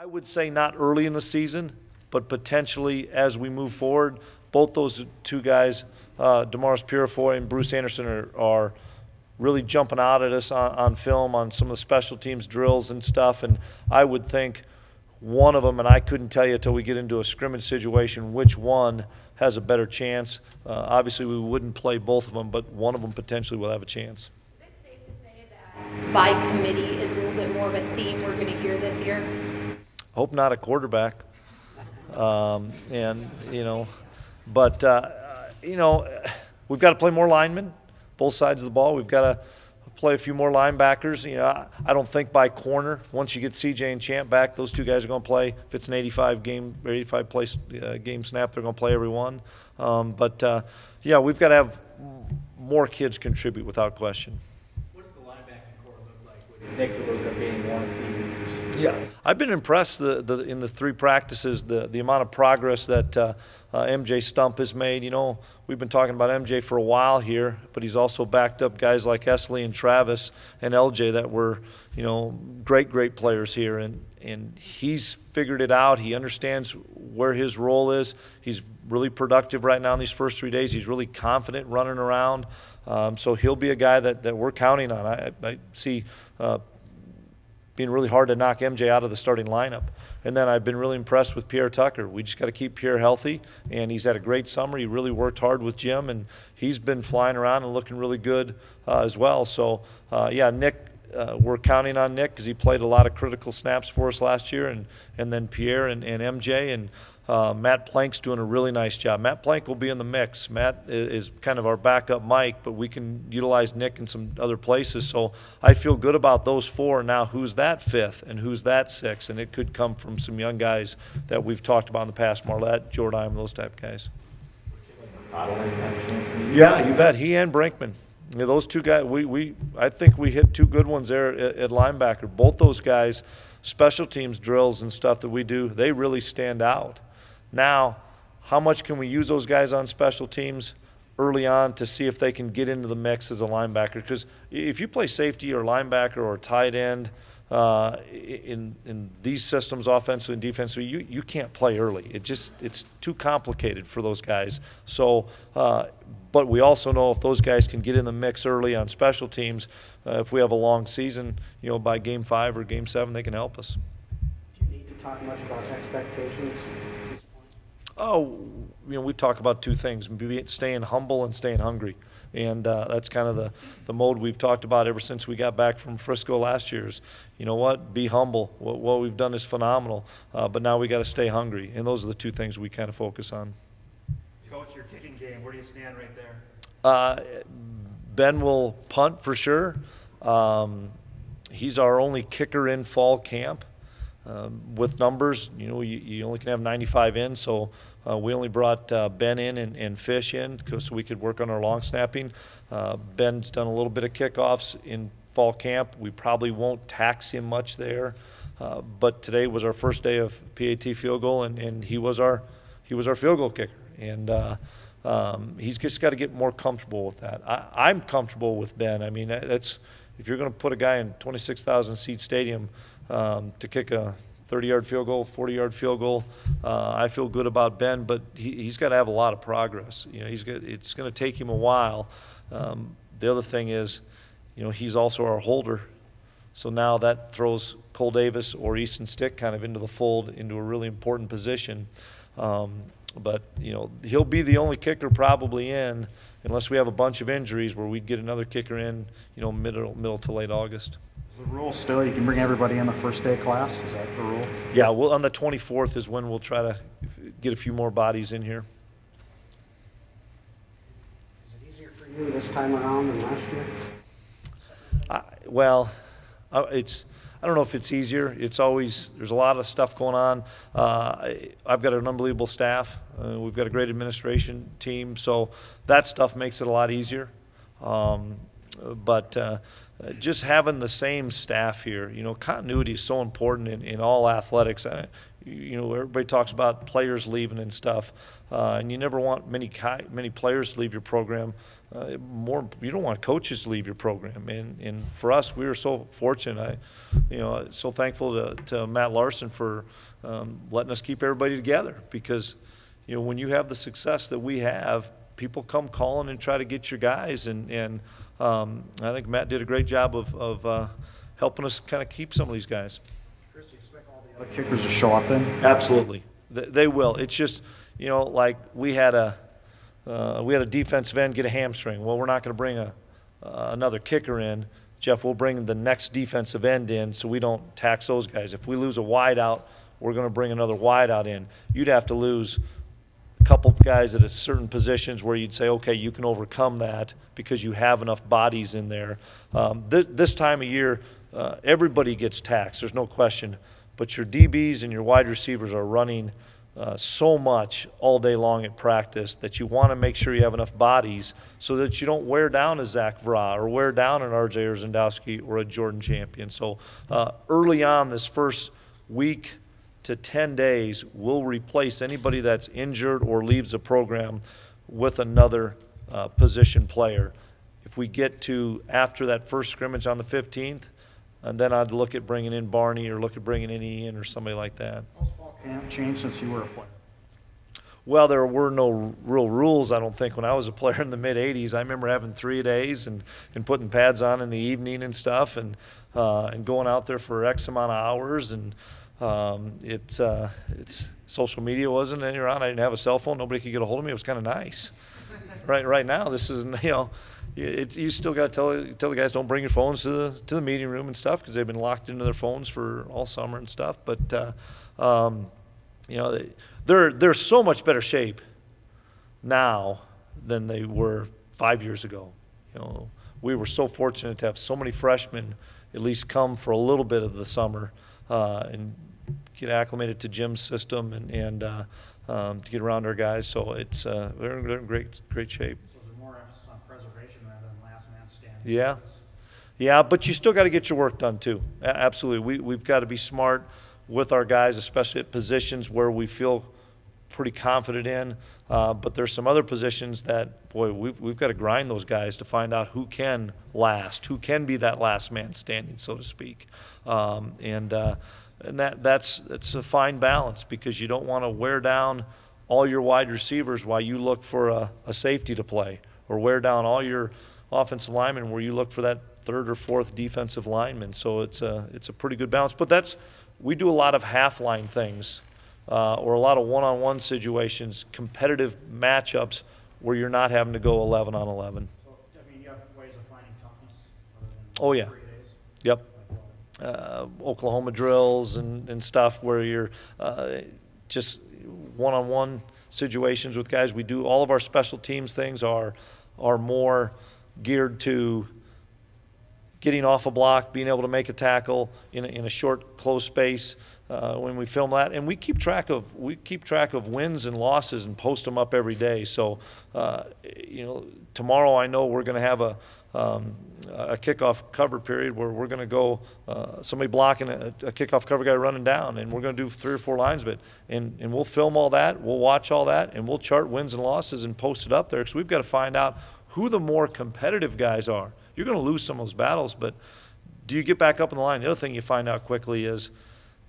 I would say not early in the season, but potentially as we move forward. Both those two guys, Damaris Purifoy and Bruce Anderson, are really jumping out at us on film on some of the special teams drills and stuff. And I would think one of them, and I couldn't tell you until we get into a scrimmage situation which one has a better chance. Obviously, we wouldn't play both of them, but one of them potentially will have a chance. Is it safe to say that by committee is a little bit more of a theme we're going to hear this year? Hope not a quarterback. And, you know, but, you know, we've got to play more linemen, both sides of the ball. We've got to play a few more linebackers. You know, I don't think by corner, once you get CJ and Champ back, those two guys are going to play. If it's an 85 play game snap, they're going to play every one. Yeah, we've got to have more kids contribute without question. What does the linebacking core look like with Nick DeLuca being one of the leaders? Yeah, I've been impressed in the 3 practices, the amount of progress that MJ Stump has made. You know, we've been talking about MJ for a while here, but he's also backed up guys like Esley and Travis and LJ that were, you know, great players here. And he's figured it out. He understands where his role is. He's really productive right now in these first 3 days. He's really confident running around. So he'll be a guy that we're counting on. I see being really hard to knock MJ out of the starting lineup. And then I've been really impressed with Pierre Tucker. We just got to keep Pierre healthy, and he's had a great summer. He really worked hard with Jim, and he's been flying around and looking really good as well. So, yeah, Nick, we're counting on Nick because he played a lot of critical snaps for us last year, and then Pierre and MJ, and Matt Plank's doing a really nice job. Matt Plank will be in the mix. Matt is kind of our backup Mike, but we can utilize Nick in some other places. So I feel good about those 4. Now, who's that 5th and who's that 6th? And it could come from some young guys that we've talked about in the past, Marlette, Jordan, those type of guys. Yeah, you bet. He and Brinkman. You know, those 2 guys, I think we hit 2 good ones there at linebacker. Both those guys, special teams drills and stuff that we do, they really stand out. Now, how much can we use those guys on special teams early on to see if they can get into the mix as a linebacker? Because if you play safety or linebacker or tight end in these systems, offensively and defensively, you can't play early. It's too complicated for those guys. So, but we also know if those guys can get in the mix early on special teams, if we have a long season, you know, by game 5 or game 7, they can help us. Do you need to talk much about expectations? Oh, you know, we talk about 2 things: staying humble and staying hungry. And that's kind of the mode we've talked about ever since we got back from Frisco last year. Is, you know what, be humble. What we've done is phenomenal, but now we got to stay hungry. And those are the 2 things we kind of focus on. Coach, your kicking game, where do you stand right there? Ben will punt for sure. He's our only kicker in fall camp. With numbers, you know, you only can have 95 in, so we only brought Ben in and Fish in so we could work on our long snapping. Ben's done a little bit of kickoffs in fall camp. We probably won't tax him much there, but today was our first day of PAT field goal, and he was our field goal kicker, and he's just got to get more comfortable with that. I'm comfortable with Ben. I mean, that's, if you're going to put a guy in 26,000 seat stadium to kick a 30-yard field goal, 40-yard field goal, I feel good about Ben, but he's got to have a lot of progress. You know, it's going to take him a while. The other thing is, you know, he's also our holder, so now that throws Cole Davis or Easton Stick kind of into the fold, into a really important position. But, you know, he'll be the only kicker probably in, unless we have a bunch of injuries, where we'd get another kicker in, you know, middle to late August. Is the rule still you can bring everybody in the first day of class? Is that the rule? Yeah, on the 24th is when we'll try to get a few more bodies in here. Is it easier for you this time around than last year? I don't know if it's easier. It's always, there's a lot of stuff going on. I've got an unbelievable staff. We've got a great administration team, so that stuff makes it a lot easier. just having the same staff here. You know, continuity is so important in all athletics. You know, everybody talks about players leaving and stuff, and you never want many players to leave your program. You don't want coaches to leave your program. And for us, we were so fortunate. So thankful to Matt Larson for letting us keep everybody together, because, you know, when you have the success that we have, people come calling and try to get your guys. And I think Matt did a great job of helping us kind of keep some of these guys. Chris, do you expect all the other kickers to show up then? Absolutely. They will. It's just, you know, like we had a defensive end get a hamstring. Well, we're not going to bring another kicker in. Jeff, we'll bring the next defensive end in so we don't tax those guys. If we lose a wideout, we're going to bring another wideout in. You'd have to lose a couple guys at certain positions where you'd say, okay, you can overcome that because you have enough bodies in there. This time of year, everybody gets taxed. There's no question. But your DBs and your wide receivers are running so much all day long at practice that you want to make sure you have enough bodies so that you don't wear down a Zach Vraa or wear down an RJ Orzendowski or a Jordan Champion. So early on, this first week to 10 days, we'll replace anybody that's injured or leaves the program with another position player. If we get to after that first scrimmage on the 15th, and then I'd look at bringing in Barney or look at bringing in Ian or somebody like that. How's fall camp changed since you were a player? Well, there were no real rules, I don't think, when I was a player in the mid-'80s. I remember having 3-a-days and putting pads on in the evening and stuff, and going out there for X amount of hours. And it's social media wasn't any around. I didn't have a cell phone. Nobody could get a hold of me. It was kind of nice. Right now, this is, you know, you still got to tell the guys don't bring your phones to the meeting room and stuff because they've been locked into their phones for all summer and stuff. But you know, they're so much better shape now than they were 5 years ago. You know, we were so fortunate to have so many freshmen at least come for a little bit of the summer and get acclimated to Jim's system and to get around our guys. So it's they're in great shape. Yeah, but you still got to get your work done too. Absolutely, we've got to be smart with our guys, especially at positions where we feel pretty confident in. But there's some other positions that, boy, we've got to grind those guys to find out who can last, who can be that last man standing, so to speak. And that's a fine balance because you don't want to wear down all your wide receivers while you look for a safety to play, or wear down all your offensive linemen where you look for that third or fourth defensive lineman. So it's a pretty good balance. But we do a lot of half-line things or a lot of one-on-one situations, competitive matchups where you're not having to go 11 on 11. So, I mean, you have ways of finding toughness other than Oh, yeah. 3 days? Yep. Oklahoma drills and stuff where you're just one-on-one situations with guys. We do all of our special teams things are more geared to getting off a block, being able to make a tackle in a short, closed space when we film that. And we keep track of wins and losses and post them up every day. So, you know, tomorrow I know we're going to have a kickoff cover period where we're going to go somebody blocking a kickoff cover guy running down, and we're going to do 3 or 4 lines of it. And we'll film all that, we'll watch all that, and we'll chart wins and losses and post it up there because we've got to find out who the more competitive guys are. You're going to lose some of those battles, but do you get back up in the line? The other thing you find out quickly is,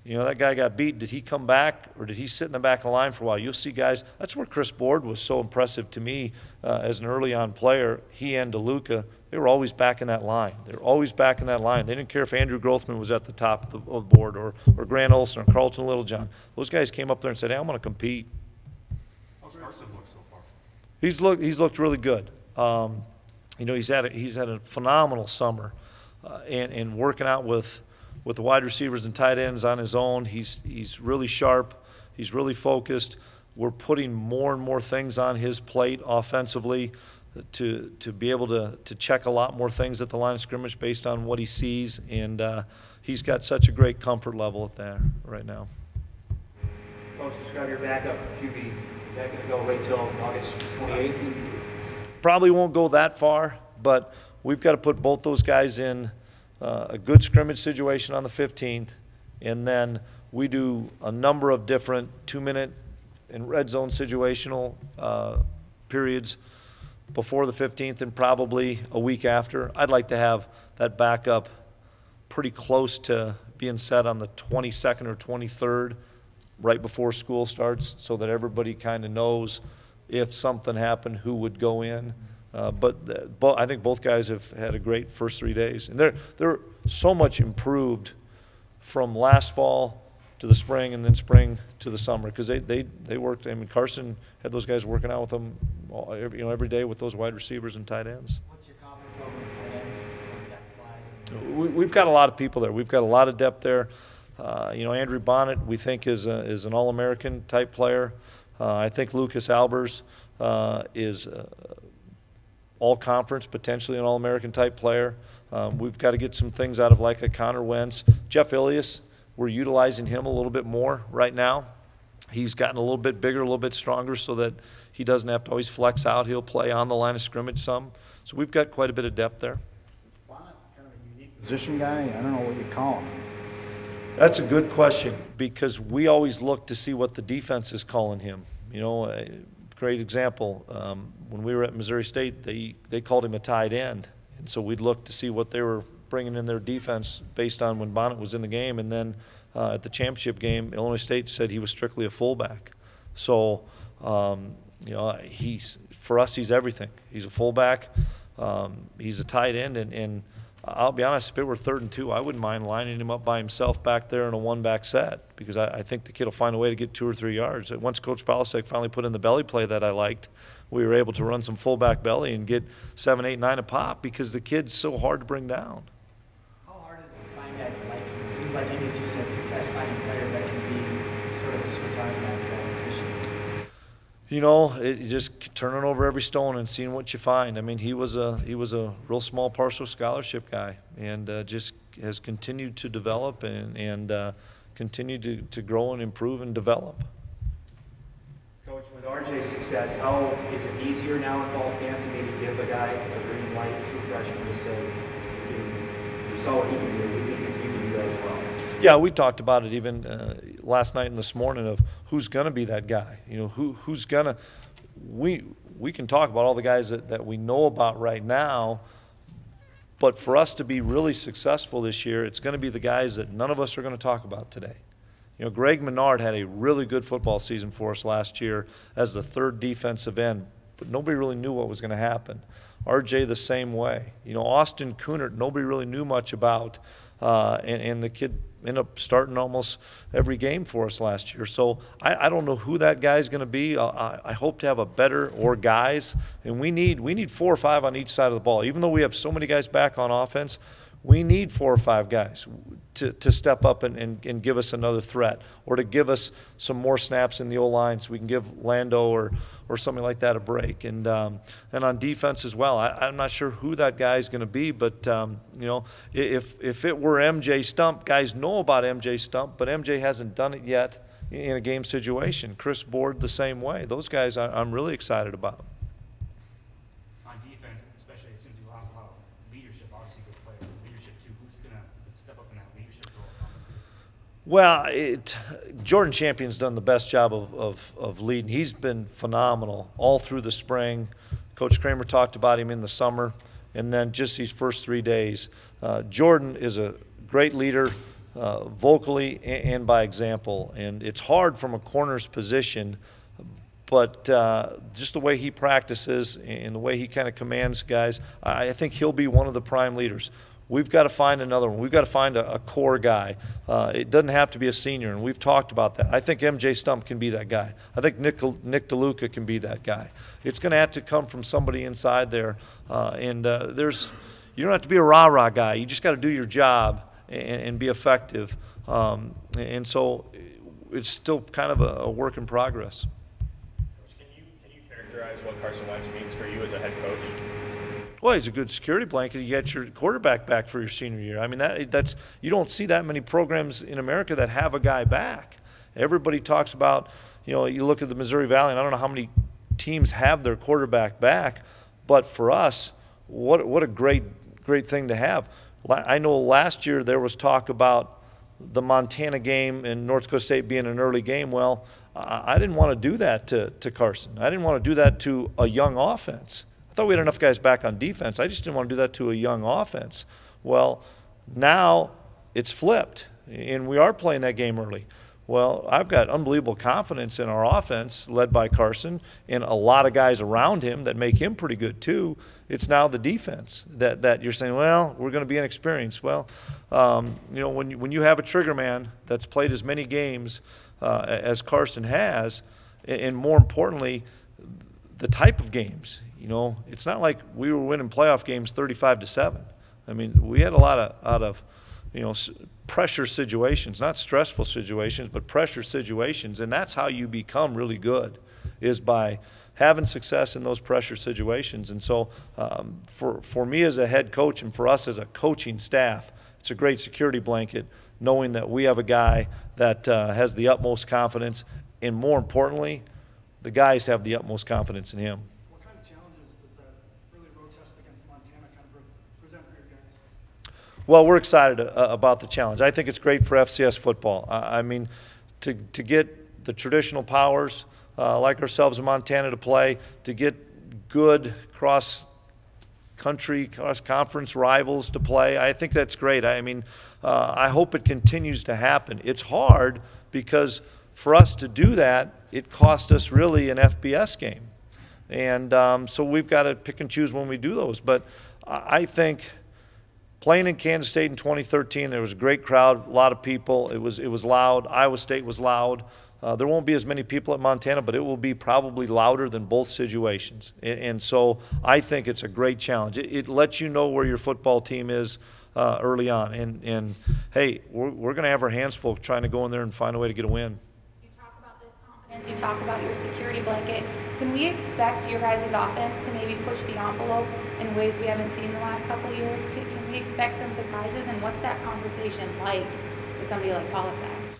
you know, that guy got beat. Did he come back or did he sit in the back of the line for a while? You'll see guys. That's where Chris Board was so impressive to me as an early-on player. He and DeLuca, they were always back in that line. They were always back in that line. They didn't care if Andrew Grothman was at the top of the board or Grant Olson or Carlton Littlejohn. Those guys came up there and said, hey, I'm going to compete. How's Carson look so far? He's looked really good. You know, he's had a phenomenal summer, and working out with the wide receivers and tight ends on his own. He's really sharp. He's really focused. We're putting more and more things on his plate offensively to be able to check a lot more things at the line of scrimmage based on what he sees, and he's got such a great comfort level at that right now. Coach, describe your backup QB. Is that going to go right till August 28th? Probably won't go that far, but we've got to put both those guys in a good scrimmage situation on the 15th, and then we do a number of different 2-minute and red zone situational periods before the 15th and probably a week after. I'd like to have that backup pretty close to being set on the 22nd or 23rd, right before school starts, so that everybody kind of knows if something happened, who would go in. But I think both guys have had a great first 3 days. And they're so much improved from last fall to the spring and then spring to the summer, because they worked. I mean, Carson had those guys working out with them every day with those wide receivers and tight ends. What's your confidence level in tight ends, depth-wise? We've got a lot of people there. We've got a lot of depth there. Andrew Bonnet, we think, is an All-American type player. I think Lucas Albers is all-conference, potentially an All-American type player. We've got to get some things out of like a Connor Wentz. Jeff Ilias, we're utilizing him a little bit more right now. He's gotten a little bit bigger, a little bit stronger, so that he doesn't have to always flex out. He'll play on the line of scrimmage some. So we've got quite a bit of depth there. Bonnet kind of a unique position guy? I don't know what you call him. That's a good question, because we always look to see what the defense is calling him. A great example, when we were at Missouri State, they called him a tight end. And so we'd look to see what they were bringing in their defense based on when Bonnet was in the game. And then at the championship game, Illinois State said he was strictly a fullback. So, for us, he's everything. He's a fullback. He's a tight end. And I'll be honest, if it were 3rd and 2, I wouldn't mind lining him up by himself back there in a one-back set, because I think the kid will find a way to get 2 or 3 yards. Once Coach Balasek finally put in the belly play that I liked, we were able to run some fullback belly and get 7, 8, 9 a pop, because the kid's so hard to bring down. How hard is it to find guys like him? It seems like NDSU's had success finding players that can be sort of a Swiss Army knife for that position. Just turning over every stone and seeing what you find. I mean, he was a real small partial scholarship guy, and just has continued to develop and continued to grow and improve and develop. Coach, with RJ's success, how is it easier now in fall camp to maybe give a guy a green light, true freshman, to say, we saw what he can do, we think you can do that as well? Yeah, we talked about it even last night and this morning of who's going to be that guy. Who's going to – we can talk about all the guys that we know about right now, but for us to be really successful this year, it's going to be the guys that none of us are going to talk about today. Greg Menard had a really good football season for us last year as the 3rd defensive end, but nobody really knew what was going to happen. RJ the same way. Austin Kunert, nobody really knew much about, and the kid ended up starting almost every game for us last year. So I don't know who that guy's going to be. I hope to have a better or guys, and we need 4 or 5 on each side of the ball. Even though we have so many guys back on offense, we need 4 or 5 guys to step up and give us another threat, or to give us some more snaps in the O-line so we can give Lando or something like that a break. And on defense as well, I'm not sure who that guy is going to be, but if it were MJ Stump, guys know about MJ Stump, but MJ hasn't done it yet in a game situation. Chris Board the same way. Those guys I'm really excited about. On defense, especially since you lost a lot of leadership, obviously good player, leadership too. Who's going to step up in that leadership role? Well, Jordan Champion's done the best job of leading. He's been phenomenal all through the spring. Coach Kramer talked about him in the summer, and then just these first 3 days. Jordan is a great leader, vocally and by example, and it's hard from a corner's position, but just the way he practices and the way he kind of commands guys, I think he'll be one of the prime leaders. We've got to find another one. We've got to find a core guy. It doesn't have to be a senior, and we've talked about that. I think MJ Stump can be that guy. I think Nick DeLuca can be that guy. It's going to have to come from somebody inside there, you don't have to be a rah-rah guy. You just got to do your job and be effective, and so it's still kind of a work in progress. Coach, can you characterize what Carson Wentz means for you as a head coach? Well, he's a good security blanket. You get your quarterback back for your senior year. I mean, that's you don't see that many programs in America that have a guy back. Everybody talks about, you look at the Missouri Valley, and I don't know how many teams have their quarterback back, but for us, what a great thing to have. I know last year there was talk about the Montana game and North Dakota State being an early game. Well, I didn't want to do that to Carson. I didn't want to do that to a young offense. I thought we had enough guys back on defense. I just didn't want to do that to a young offense. Well, now it's flipped, and we are playing that game early. Well, I've got unbelievable confidence in our offense, led by Carson, and a lot of guys around him that make him pretty good too. It's now the defense that you're saying, well, we're going to be inexperienced. Well, when you have a trigger man that's played as many games as Carson has, and more importantly, the type of games. It's not like we were winning playoff games 35-7. I mean, we had a lot of pressure situations, not stressful situations, but pressure situations, and that's how you become really good, is by having success in those pressure situations. And so for me as a head coach and for us as a coaching staff, it's a great security blanket knowing that we have a guy that has the utmost confidence, and more importantly, the guys have the utmost confidence in him. What kind of challenges does that early road test against Montana kind of present for you guys? Well, we're excited about the challenge. I think it's great for FCS football. I mean, to get the traditional powers like ourselves in Montana to play, to get good cross-country, cross-conference rivals to play, I think that's great. I mean, I hope it continues to happen. It's hard because for us to do that, it cost us really an FBS game. And so we've got to pick and choose when we do those. But I think playing in Kansas State in 2013, there was a great crowd, a lot of people. It was loud. Iowa State was loud. There won't be as many people at Montana, but it will be probably louder than both situations. And so I think it's a great challenge. It lets you know where your football team is early on. And hey, we're going to have our hands full trying to go in there and find a way to get a win. You talk about this confidence, you talk about your security blanket. Can we expect your guys' offense to maybe push the envelope in ways we haven't seen the last couple of years? Can we expect some surprises? And what's that conversation like with somebody like Polisak?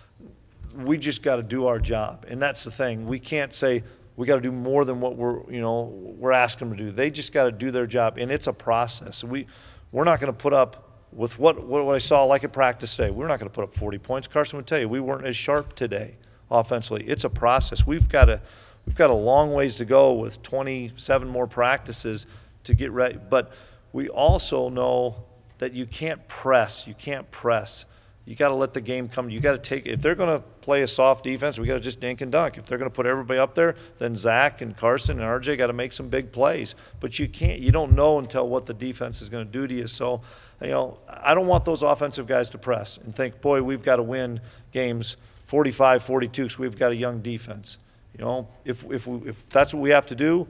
We just got to do our job, and that's the thing. We can't say we got to do more than what we're asking them to do. They just got to do their job, and it's a process. We're not going to put up with what I saw like at practice today. We're not going to put up 40 points. Carson would tell you we weren't as sharp today offensively. It's a process. We've got a long ways to go with 27 more practices to get ready. But we also know that you can't press. You can't press. You got to let the game come. You got to take. If they're going to play a soft defense, we got to just dink and dunk. If they're going to put everybody up there, then Zach and Carson and RJ got to make some big plays. But you can't. You don't know until what the defense is going to do to you. So, I don't want those offensive guys to press and think, boy, we've got to win games 45-42 because we've got a young defense. If that's what we have to do,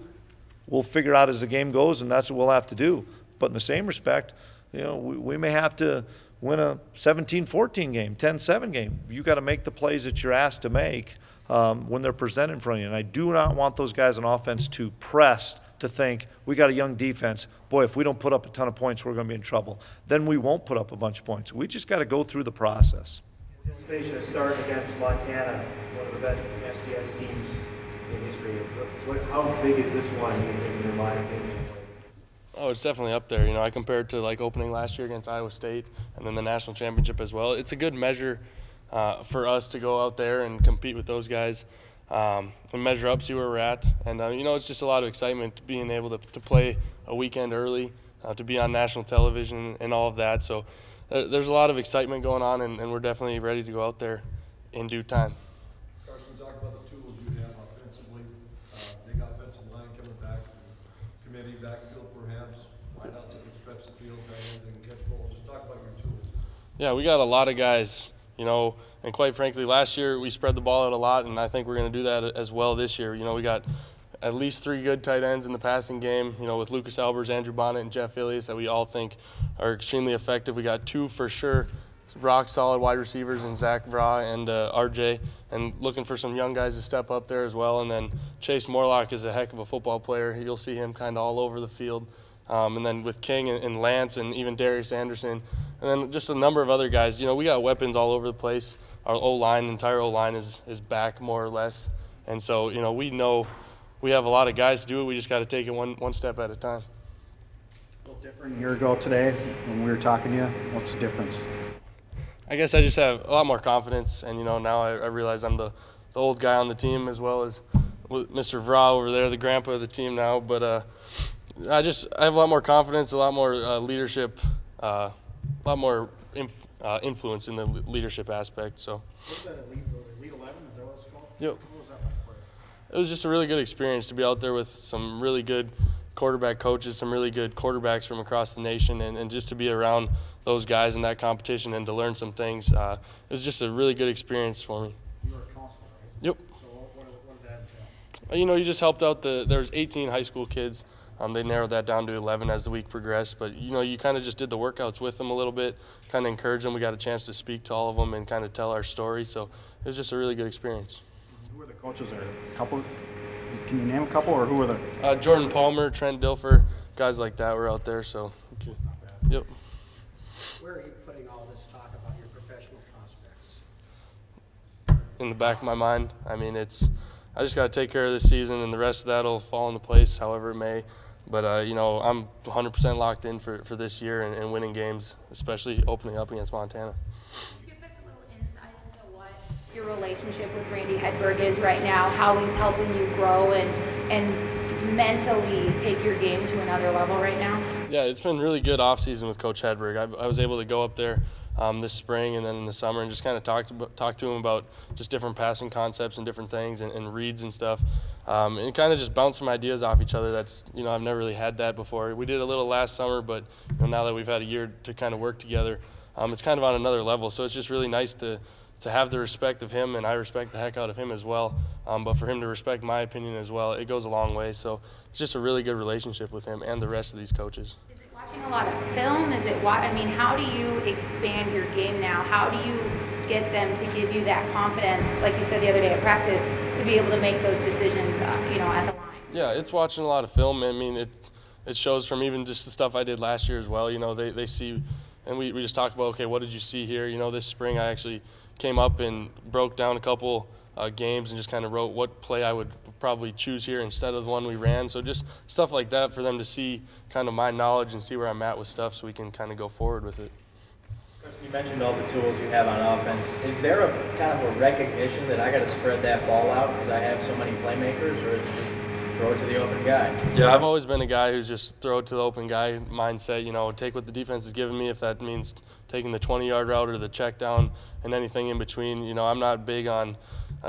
we'll figure out as the game goes, and that's what we'll have to do. But in the same respect, we may have to win a 17-14 game, 10-7 game. You got to make the plays that you're asked to make when they're presented in front of you. And I do not want those guys on offense to press to think we got a young defense. Boy, if we don't put up a ton of points, we're going to be in trouble. Then we won't put up a bunch of points. We just got to go through the process. Anticipation of starting against Montana, one of the best FCS teams in history. How big is this one in your mind? Oh, it's definitely up there. I compare it to like opening last year against Iowa State and then the national championship as well. It's a good measure for us to go out there and compete with those guys and measure up, see where we're at. And, it's just a lot of excitement being able to play a weekend early, to be on national television and all of that. So there's a lot of excitement going on, and we're definitely ready to go out there in due time. Carson, talk about the tools you have offensively. Big offensive line coming back, committee backfield perhaps, wideouts that can stretch the field, tight ends that can catch balls. Just talk about your tools. Yeah, we got a lot of guys, and quite frankly, last year we spread the ball out a lot, and I think we're going to do that as well this year. We got at least 3 good tight ends in the passing game, with Lucas Albers, Andrew Bonnet, and Jeff Ilias that we all think are extremely effective. We got 2 for sure, rock solid wide receivers in Zach Vraa and RJ, and looking for some young guys to step up there as well. And then Chase Morlock is a heck of a football player. You'll see him kind of all over the field. And then with King and Lance and even Darius Anderson, and then just a number of other guys. We got weapons all over the place. Our O-line, entire O-line is back more or less. And so, we know we have a lot of guys to do it. We just got to take it one step at a time. Well, different a year ago today when we were talking to you? What's the difference? I guess I just have a lot more confidence, and now I realize I'm the old guy on the team as well as Mr. Vraa over there, the grandpa of the team now. But I have a lot more confidence, a lot more leadership, a lot more influence in the leadership aspect. So. What's that, Elite 11? Is that what it's called? Yep. What was that like for you? It was just a really good experience to be out there with some really good quarterback coaches, some really good quarterbacks from across the nation, and just to be around those guys in that competition and to learn some things. It was just a really good experience for me. You were a counselor, right? Yep. So what did that entail? You just helped out there was 18 high school kids. They narrowed that down to 11 as the week progressed. But, you kind of just did the workouts with them a little bit, kind of encouraged them. We got a chance to speak to all of them and kind of tell our story. So it was just a really good experience. Who were the coaches there? A couple? Can you name a couple, or who were the? Jordan Palmer, Trent Dilfer, guys like that were out there. So, yep. Where are you putting all this talk about your professional prospects? In the back of my mind. I just got to take care of this season, and the rest of that will fall into place however it may. But, I'm 100% locked in for this year and winning games, especially opening up against Montana. Give us a little insight into what your relationship with Randy Hedberg is right now, how he's helping you grow and mentally take your game to another level right now. Yeah, it's been really good off-season with Coach Hedberg. I was able to go up there this spring and then in the summer and just kind of talk to him about just different passing concepts and different things and reads and stuff, and kind of just bounce some ideas off each other. That's I've never really had that before. We did a little last summer, but now that we've had a year to kind of work together, it's kind of on another level. So it's just really nice to have the respect of him, and I respect the heck out of him as well. But for him to respect my opinion as well, it goes a long way. So it's just a really good relationship with him and the rest of these coaches. Is it watching a lot of film? How do you expand your game now? How do you get them to give you that confidence, like you said the other day at practice, to be able to make those decisions, at the line? Yeah, it's watching a lot of film. It shows from even just the stuff I did last year as well. They see, and we just talk about, okay, what did you see here? This spring I actually came up and broke down a couple games and just kind of wrote what play I would probably choose here instead of the one we ran. So just stuff like that for them to see kind of my knowledge and see where I'm at with stuff so we can kind of go forward with it. Carson, you mentioned all the tools you have on offense. Is there a kind of a recognition that I got to spread that ball out because I have so many playmakers, or is it just throw it to the open guy? Yeah, I've always been a guy who's just throw it to the open guy mindset. Take what the defense is giving me, if that means taking the 20-yard route or the check down and anything in between. I'm not big on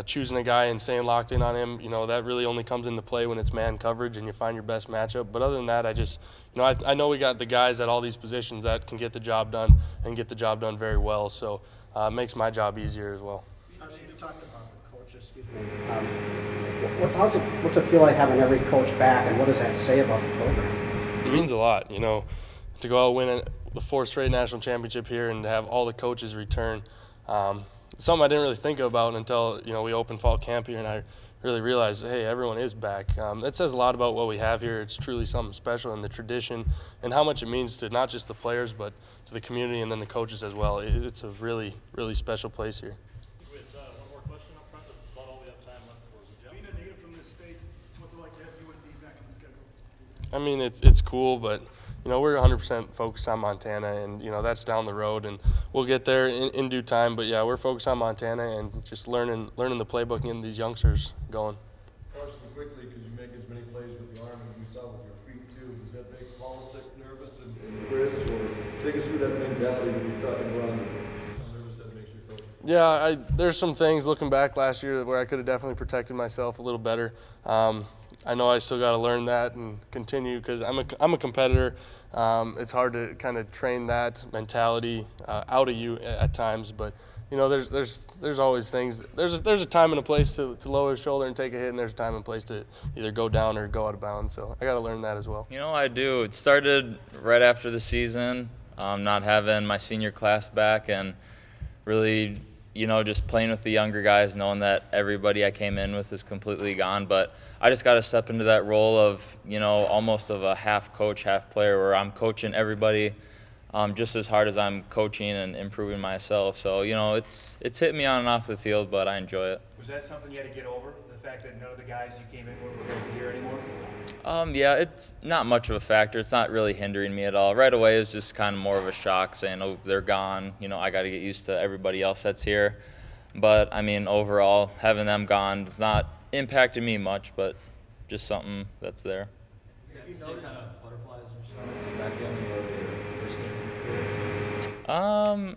choosing a guy and staying locked in on him. That really only comes into play when it's man coverage and you find your best matchup. But other than that, I just, I know we got the guys at all these positions that can get the job done and get the job done very well. So it makes my job easier as well. You talked about the coaches, excuse me. What's it feel like having every coach back, and what does that say about the program? It means a lot, to go out and win the 4th straight national championship here and to have all the coaches return. Something I didn't really think about until we opened fall camp here, and I really realized, hey, everyone is back. That says a lot about what we have here. It's truly something special in the tradition and how much it means to not just the players but to the community and then the coaches as well. It's a really, really special place here. We had one more question up front. That's about all we have time left for. Being a native from this state, what's it like to have UND back on the schedule? It's cool, but we're 100% focused on Montana, and that's down the road, and we'll get there in due time. But yeah, we're focused on Montana and just learning the playbook and getting these youngsters going. Carson, quickly, because you make as many plays with the arm as you saw with your feet too. Does that make Paul nervous and Chris, or take us through that mentality when you're talking around? How nervous that makes your coach? Yeah, there's some things looking back last year where I could have definitely protected myself a little better. I know I still got to learn that and continue because I'm a competitor. It's hard to kind of train that mentality out of you at times, but there's always things. There's a time and a place to lower his shoulder and take a hit, and there's a time and place to either go down or go out of bounds. So I got to learn that as well. I do. It started right after the season, not having my senior class back, and really, just playing with the younger guys, knowing that everybody I came in with is completely gone. But I just got to step into that role of, almost of a half coach, half player, where I'm coaching everybody just as hard as I'm coaching and improving myself. So, it's hit me on and off the field, but I enjoy it. Was that something you had to get over, the fact that none of the guys you came in with were going to be here anymore? Yeah, it's not much of a factor. It's not really hindering me at all. Right away, it was just kind of more of a shock saying, oh, they're gone. You know, I got to get used to everybody else that's here. But, I mean, overall, having them gone, it's not impacted me much, but just something that's there. Have you noticed kind of butterflies or something back in your first game?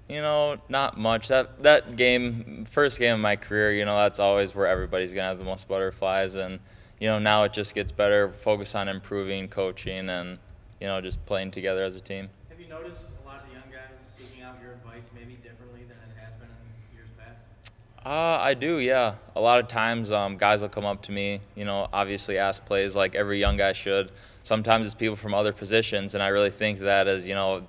You know, not much. That game, first game of my career, you know, that's always where everybody's going to have the most butterflies. And, you know, now it just gets better, focus on improving, coaching, and, you know, just playing together as a team. Have you noticed a lot of the young guys seeking out your advice maybe differently than it has been in years past? I do, yeah. A lot of times guys will come up to me, you know, obviously ask plays like every young guy should. Sometimes it's people from other positions, and I really think that as, you know,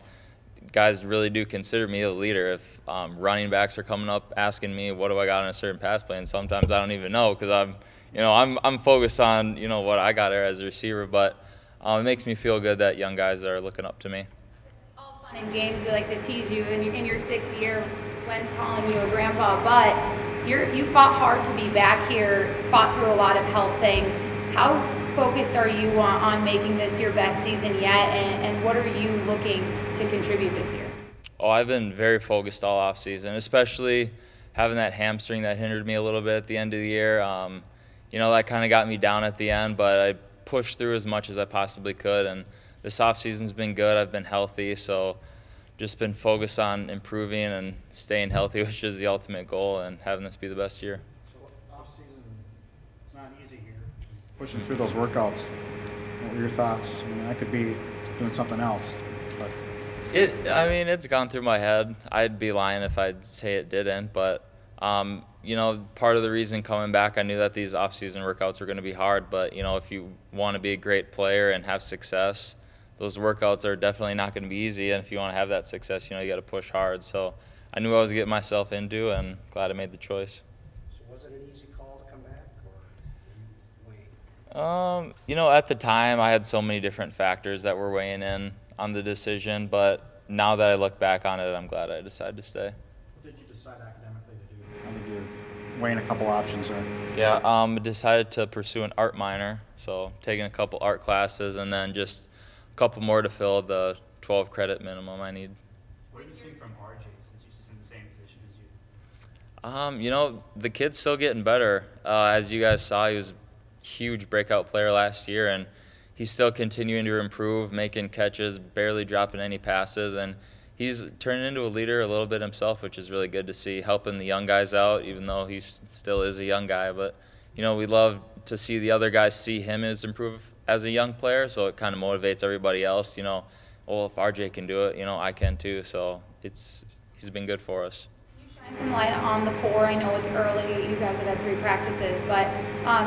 guys really do consider me the leader. If running backs are coming up asking me what do I got on a certain pass play, and sometimes I don't even know because I'm focused on, you know, what I got there as a receiver. But it makes me feel good that young guys are looking up to me. It's all fun and games. We like to tease you in your 6th year. Wentz calling you a grandpa, but you fought hard to be back here. Fought through a lot of health things. How focused are you on making this your best season yet, and what are you looking to contribute this year? Oh, I've been very focused all off season, especially having that hamstring that hindered me a little bit at the end of the year. You know, that kind of got me down at the end, but I pushed through as much as I possibly could, and this off season's been good. I've been healthy, so just been focused on improving and staying healthy, which is the ultimate goal, and having this be the best year. So off season, it's not easy here. Pushing through those workouts, what were your thoughts? I mean, I could be doing something else, but I mean, it's gone through my head. I'd be lying if I'd say it didn't, but you know, part of the reason coming back, I knew that these off-season workouts were going to be hard, but, you know, if you want to be a great player and have success, those workouts are definitely not going to be easy, and if you want to have that success, you know, you got to push hard. So I knew I was getting myself into, and glad I made the choice. So was it an easy call to come back, or were you weighing? You know, at the time, I had so many different factors that were weighing in on the decision, but now that I look back on it, I'm glad I decided to stay. What did you decide academically to do? I think you're weighing a couple options there. Yeah, decided to pursue an art minor, so taking a couple art classes and then just a couple more to fill the 12 credit minimum I need. What have you seen from RJ since he's just in the same position as you? You know, the kid's still getting better. As you guys saw, he was a huge breakout player last year, and he's still continuing to improve, making catches, barely dropping any passes, and he's turning into a leader a little bit himself, which is really good to see, helping the young guys out, even though he still is a young guy. But, you know, we love to see the other guys see him as improve as a young player, so it kind of motivates everybody else, you know, well, if RJ can do it, you know, I can too. So he's been good for us. Can you shine some light on the core? I know it's early, you guys have had 3 practices, but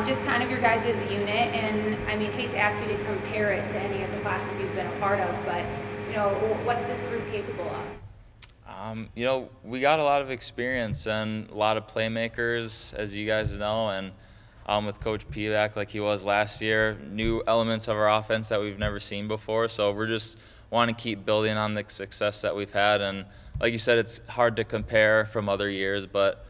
just kind of your guys' unit, and I mean, hate to ask you to compare it to any of the classes you've been a part of, but you know, what's this group capable of? You know, we got a lot of experience and a lot of playmakers, as you guys know, and with Coach P back like he was last year, new elements of our offense that we've never seen before. So we're just wanting to keep building on the success that we've had. And like you said, it's hard to compare from other years, but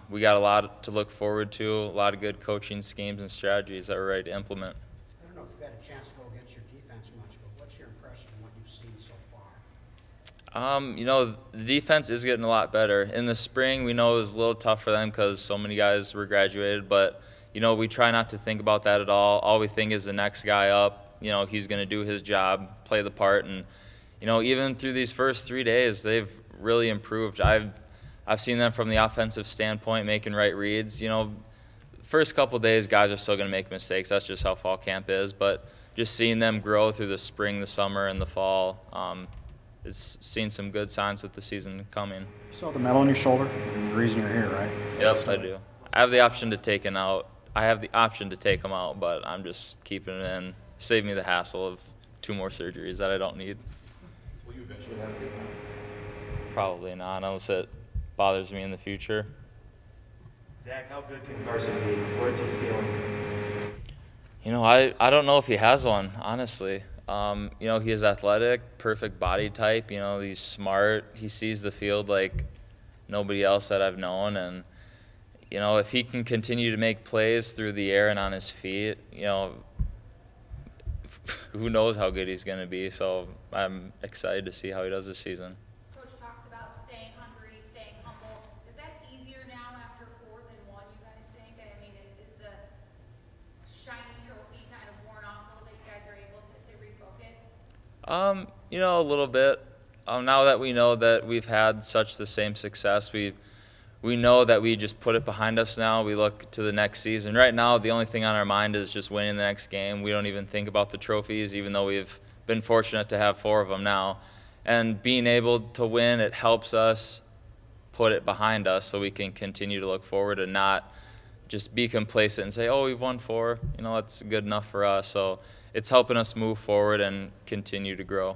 we got a lot to look forward to, a lot of good coaching schemes and strategies that we're ready to implement. I don't know if you've had a chance to go against your defense much, but what's your impression of what you've seen so far? You know, the defense is getting a lot better. In the spring, we know it was a little tough for them because so many guys were graduated, but, you know, we try not to think about that at all. All we think is the next guy up, you know, he's going to do his job, play the part, and, you know, even through these first 3 days, they've really improved. I've seen them from the offensive standpoint making right reads. You know, first couple days, guys are still going to make mistakes. That's just how fall camp is, but just seeing them grow through the spring, the summer, and the fall, it's seen some good signs with the season coming. You saw the medal on your shoulder, and the reason you're here, right? Yep, I do. I have the option to take him out. I have the option to take him out, but I'm just keeping it in. Save me the hassle of 2 more surgeries that I don't need. Will you eventually have to take him out? Probably not, unless it bothers me in the future. Zach, how good can Carson be? Where's his ceiling? You know, I don't know if he has one, honestly. You know, he is athletic, perfect body type. You know, he's smart. He sees the field like nobody else that I've known. And, you know, if he can continue to make plays through the air and on his feet, you know, who knows how good he's going to be. So I'm excited to see how he does this season. Coach talks about staying hungry, staying humble. Is that easier now after 4th and 1, you guys think? I mean, is the shiny trophy kind of worn off a little bit? You guys are able to refocus? You know, a little bit. Now that we know that we've had such the same success, we know that we just put it behind us now. We look to the next season. Right now, the only thing on our mind is just winning the next game. We don't even think about the trophies, even though we've been fortunate to have 4 of them now. And being able to win, it helps us put it behind us so we can continue to look forward and not just be complacent and say, oh, we've won 4. You know, that's good enough for us. So it's helping us move forward and continue to grow.